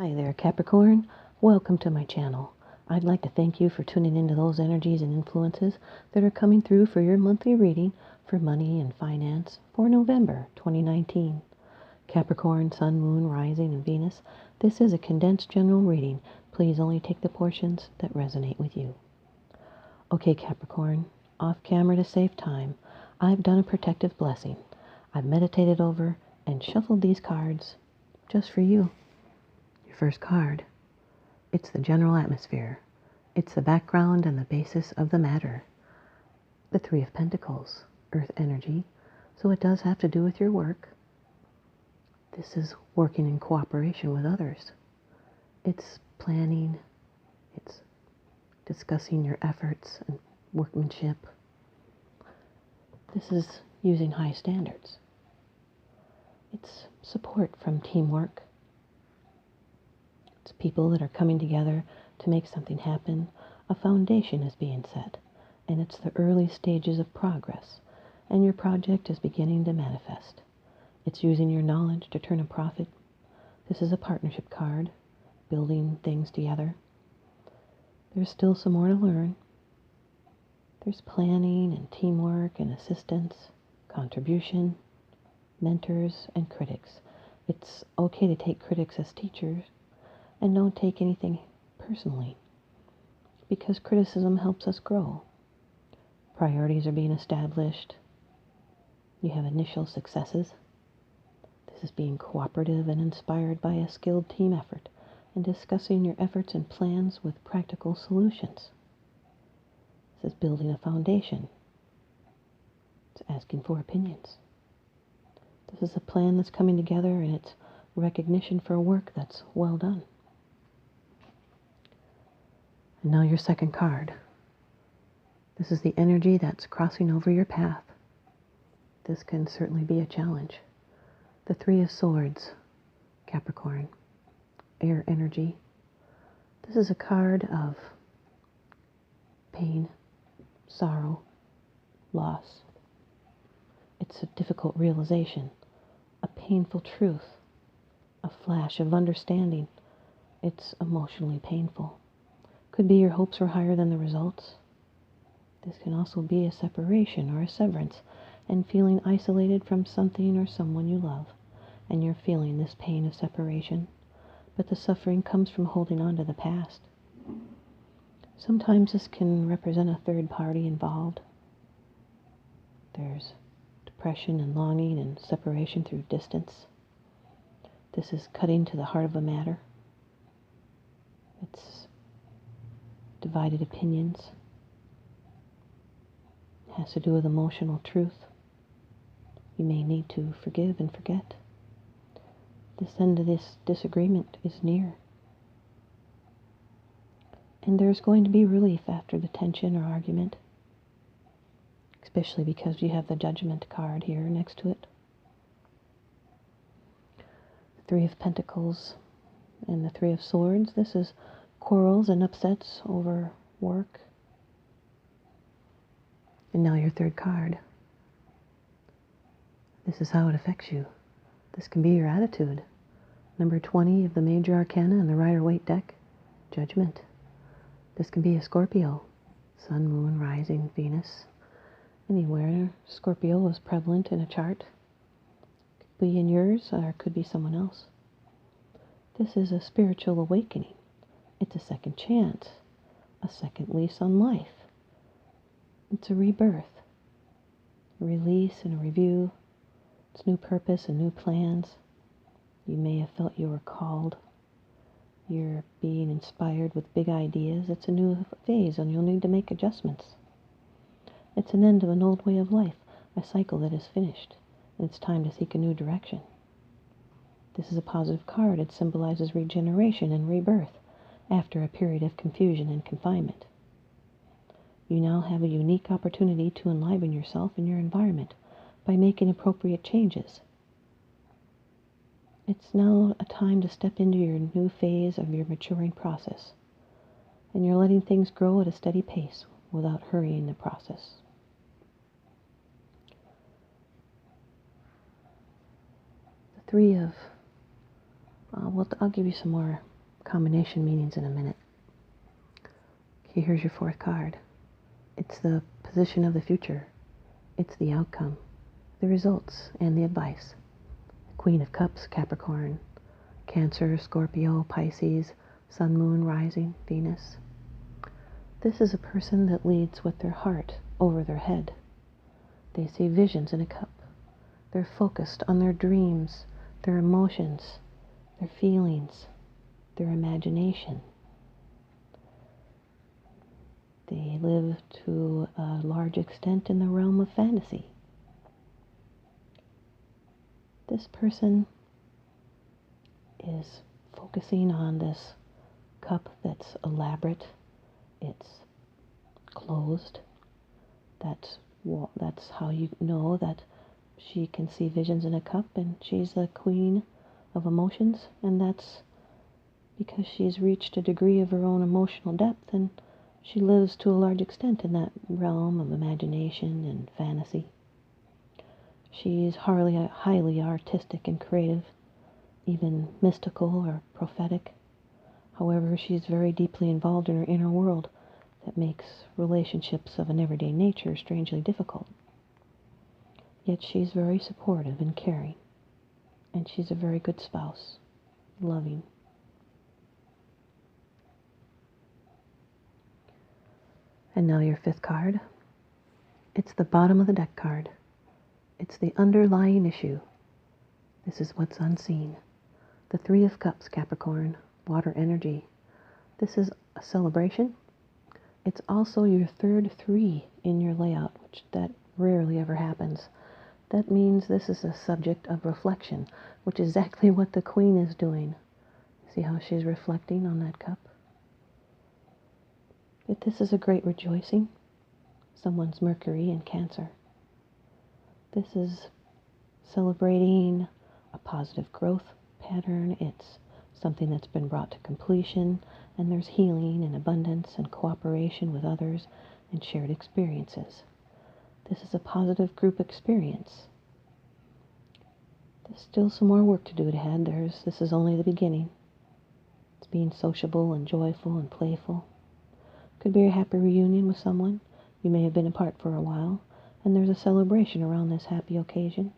Hi there, Capricorn. Welcome to my channel. I'd like to thank you for tuning into those energies and influences that are coming through for your monthly reading for money and finance for November 2019. Capricorn, Sun, Moon, Rising, and Venus. This is a condensed general reading. Please only take the portions that resonate with you. Okay, Capricorn, off camera to save time, I've done a protective blessing. I've meditated over and shuffled these cards just for you. First card. It's the general atmosphere. It's the background and the basis of the matter. The Three of Pentacles, earth energy, so it does have to do with your work. This is working in cooperation with others. It's planning, it's discussing your efforts and workmanship. This is using high standards. It's support from teamwork. It's people that are coming together to make something happen. A foundation is being set, and it's the early stages of progress, and your project is beginning to manifest. It's using your knowledge to turn a profit. This is a partnership card, building things together. There's still some more to learn. There's planning and teamwork and assistance, contribution, mentors, and critics. It's okay to take critics as teachers, and don't take anything personally, because criticism helps us grow. Priorities are being established. You have initial successes. This is being cooperative and inspired by a skilled team effort and discussing your efforts and plans with practical solutions. This is building a foundation. It's asking for opinions. This is a plan that's coming together, and it's recognition for work that's well done. And now your second card. This is the energy that's crossing over your path. This can certainly be a challenge. The Three of Swords, Capricorn, air energy. This is a card of pain, sorrow, loss. It's a difficult realization, a painful truth, a flash of understanding. It's emotionally painful. Could be your hopes were higher than the results. This can also be a separation or a severance and feeling isolated from something or someone you love, and you're feeling this pain of separation, but the suffering comes from holding on to the past. Sometimes this can represent a third party involved. There's depression and longing and separation through distance. This is cutting to the heart of a matter. It's divided opinions. It has to do with emotional truth. You may need to forgive and forget. This end of this disagreement is near. And there's going to be relief after the tension or argument, especially because you have the Judgment card here next to it. The Three of Pentacles and the Three of Swords. This is quarrels and upsets over work. And now your third card. This is how it affects you. This can be your attitude. Number 20 of the Major Arcana in the Rider-Waite deck, Judgment. This can be a Scorpio, Sun, Moon, Rising, Venus. Anywhere Scorpio is prevalent in a chart. Could be in yours, or it could be someone else. This is a spiritual awakening. It's a second chance, a second lease on life. It's a rebirth, a release and a review. It's new purpose and new plans. You may have felt you were called. You're being inspired with big ideas. It's a new phase, and you'll need to make adjustments. It's an end of an old way of life, a cycle that is finished, and it's time to seek a new direction. This is a positive card. It symbolizes regeneration and rebirth after a period of confusion and confinement. You now have a unique opportunity to enliven yourself and your environment by making appropriate changes. It's now a time to step into your new phase of your maturing process, and you're letting things grow at a steady pace without hurrying the process. The Three of, I'll give you some more combination meanings in a minute. Okay, here's your fourth card. It's the position of the future. It's the outcome, the results, and the advice. Queen of Cups, Capricorn, Cancer, Scorpio, Pisces, Sun, Moon, Rising, Venus. This is a person that leads with their heart over their head. They see visions in a cup. They're focused on their dreams, their emotions, their feelings, their imagination. They live to a large extent in the realm of fantasy. This person is focusing on this cup that's elaborate, it's closed. That's how you know that she can see visions in a cup, and she's the queen of emotions, and that's because she's reached a degree of her own emotional depth, and she lives to a large extent in that realm of imagination and fantasy. She's highly artistic and creative, even mystical or prophetic. However, she's very deeply involved in her inner world that makes relationships of an everyday nature strangely difficult. Yet she's very supportive and caring, and she's a very good spouse, loving. And now your fifth card. It's the bottom of the deck card. It's the underlying issue. This is what's unseen. The Three of Cups, Capricorn, water energy. This is a celebration. It's also your third 3 in your layout, which that rarely ever happens. That means this is a subject of reflection, which is exactly what the Queen is doing. See how she's reflecting on that cup? Yet this is a great rejoicing. Someone's Mercury in Cancer. This is celebrating a positive growth pattern. It's something that's been brought to completion, and there's healing and abundance and cooperation with others and shared experiences. This is a positive group experience. There's still some more work to do ahead. This is only the beginning. It's being sociable and joyful and playful. Could be a happy reunion with someone you may have been apart for a while, and there's a celebration around this happy occasion.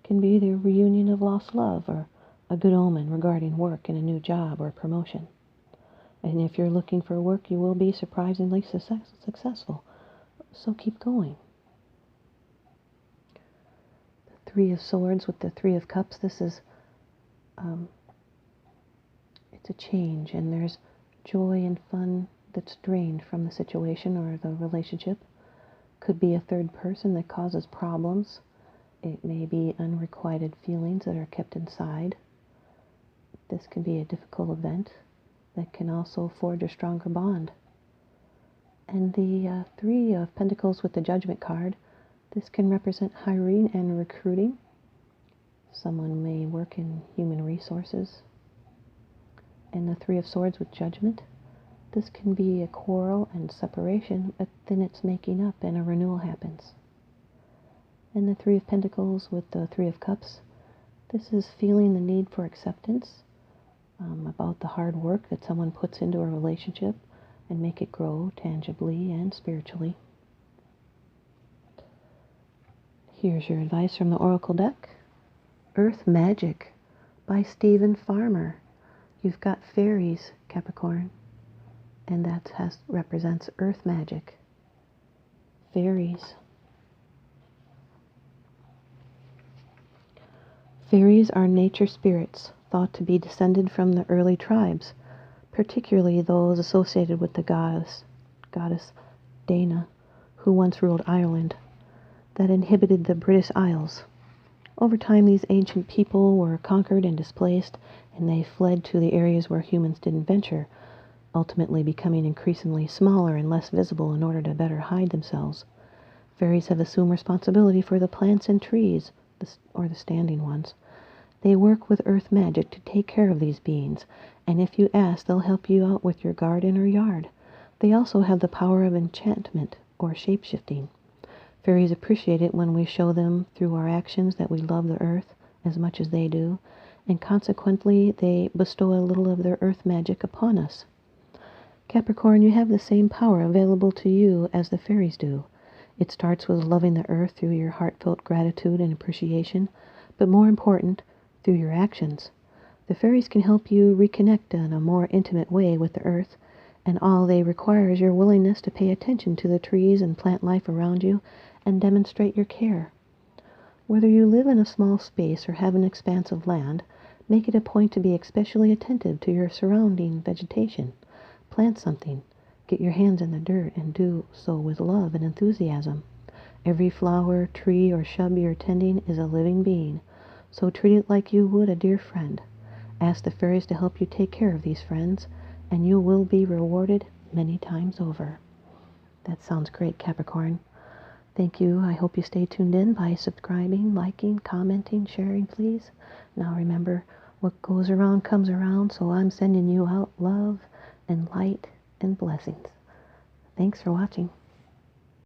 Can be the reunion of lost love or a good omen regarding work in a new job or promotion. And if you're looking for work, you will be surprisingly successful. So keep going. The Three of Swords with the Three of Cups. This is, it's a change, and there's joy and fun that's drained from the situation or the relationship. Could be a third person that causes problems. It may be unrequited feelings that are kept inside. This can be a difficult event that can also forge a stronger bond. And the Three of Pentacles with the Judgment card, this can represent hiring and recruiting. Someone may work in human resources. And the Three of Swords with Judgment, this can be a quarrel and separation, but then it's making up and a renewal happens. And the Three of Pentacles with the Three of Cups, this is feeling the need for acceptance, about the hard work that someone puts into a relationship and make it grow tangibly and spiritually. Here's your advice from the Oracle deck. Earth Magic by Stephen Farmer. You've got fairies, Capricorn, and that represents earth magic. Fairies. Fairies are nature spirits thought to be descended from the early tribes, particularly those associated with the goddess Dana, who once ruled Ireland, that inhabited the British Isles. Over time, these ancient people were conquered and displaced, and they fled to the areas where humans didn't venture, ultimately becoming increasingly smaller and less visible in order to better hide themselves. Fairies have assumed responsibility for the plants and trees, or the standing ones. They work with earth magic to take care of these beings, and if you ask, they'll help you out with your garden or yard. They also have the power of enchantment or shape-shifting. Fairies appreciate it when we show them through our actions that we love the earth as much as they do, and consequently they bestow a little of their earth magic upon us. Capricorn, you have the same power available to you as the fairies do. It starts with loving the earth through your heartfelt gratitude and appreciation, but more important, through your actions. The fairies can help you reconnect in a more intimate way with the earth, and all they require is your willingness to pay attention to the trees and plant life around you and demonstrate your care. Whether you live in a small space or have an expanse of land, make it a point to be especially attentive to your surrounding vegetation. Plant something. Get your hands in the dirt and do so with love and enthusiasm. Every flower, tree, or shrub you're tending is a living being, so treat it like you would a dear friend. Ask the fairies to help you take care of these friends, and you will be rewarded many times over. That sounds great, Capricorn. Thank you. I hope you stay tuned in by subscribing, liking, commenting, sharing, please. Now remember, what goes around comes around, so I'm sending you out love and light and blessings. Thanks for watching.